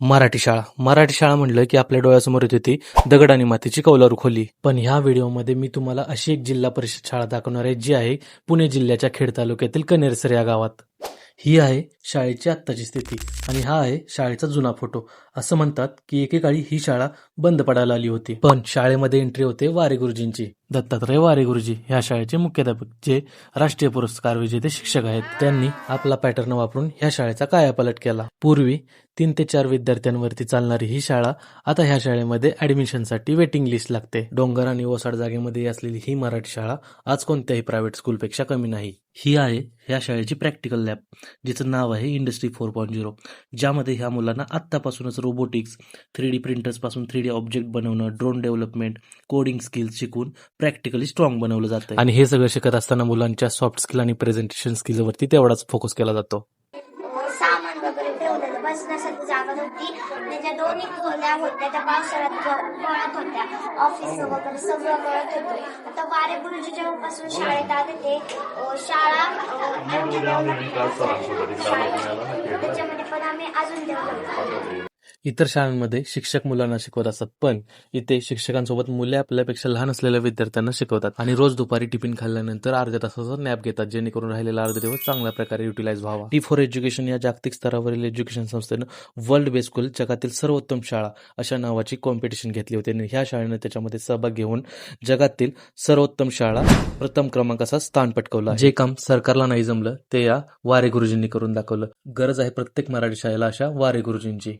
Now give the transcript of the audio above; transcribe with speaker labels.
Speaker 1: मराठी शाळा म्हणलं की आपल्या डोळ्यासमोर येत होती दगड आणि मातीची कौलारू खोली. पण ह्या व्हिडिओमध्ये मी तुम्हाला अशी एक जिल्हा परिषद शाळा दाखवणार आहे जी आहे पुणे जिल्ह्याच्या खेड तालुक्यातील कनेरसर या गावात. ही आहे शाळेची आत्ताची स्थिती आणि हा आहे शाळेचा जुना फोटो. असं म्हणतात की एकेकाळी ही शाळा बंद पडायला आली होती, पण शाळेमध्ये एंट्री होते वारे गुरुजींची. दत्तात्रय वारे गुरुजी ह्या शाळेचे मुख्याध्यापक, जे राष्ट्रीय पुरस्कार विजेते शिक्षक आहेत. त्यांनी आपला पॅटर्न वापरून ह्या शाळेचा कायापालट केला. पूर्वी 3 ते 4 विद्यार्थ्यांवरती चालणारी ही शाळा आता ह्या शाळेमध्ये ऍडमिशनसाठी वेटिंग लिस्ट लागते. डोंगर आणि ओसाड जागेमध्ये असलेली ही मराठी शाळा आज कोणत्याही प्रायव्हेट स्कूलपेक्षा कमी नाही. ही आहे ह्या शाळेची प्रॅक्टिकल लॅब, जिचं नाव आहे इंडस्ट्री 4.0, ज्यामध्ये ह्या मुलांना आत्तापासूनच रोबोटिक्स, 3D प्रिंटर्स पासून 3D ऑब्जेक्ट बनवणं, ड्रोन डेव्हलपमेंट, कोडिंग स्किल्स शिकून प्रॅक्टिकली स्ट्रॉंग बनवलं जातं. आणि हे सगळं शिकत असताना मुलांच्या सॉफ्ट स्किल आणि प्रेझेंटेशन स्किलवरती तेवढाच फोकस केला जातो.
Speaker 2: सामान वगैरे ठेवलेलं बसण्यासाठी जागा होती. त्याच्या दोन्ही खोल्या होत्या, त्या पावसाळ्यात गळत होत्या. ऑफिस वगैरे सगळं गळत होतं. आता वारे गुरुजी जेव्हापासून शाळेत आले ते शाळा त्याच्यामध्ये पण आम्ही अजून डेव्हलप.
Speaker 1: इतर शाळांमध्ये शिक्षक मुलांना शिकवत असतात, पण इथे शिक्षकांसोबत मुले आपल्यापेक्षा लहान असलेल्या विद्यार्थ्यांना शिकवतात. आणि रोज दुपारी टिफिन खाल्ल्यानंतर अर्ध्या तासाचा नॅप घेतात, जेणेकरून राहिलेला अर्धा दिवस चांगल्या प्रकारे युटिलाइज व्हावा. T4 एज्युकेशन या जागतिक स्तरावरील एज्युकेशन संस्थेनं वर्ल्ड बेस्ट स्कूल, जगातील सर्वोत्तम शाळा अशा नावाची कॉम्पिटिशन घेतली होती आणि ह्या शाळेनं त्याच्यामध्ये सहभाग घेऊन जगातील सर्वोत्तम शाळा प्रथम क्रमांकाचा स्थान पटकावलं. जे काम सरकारला नाही जमलं ते या वारे गुरुजींनी करून दाखवलं. गरज आहे प्रत्येक मराठी शाळेला अशा वारे गुरुजींची.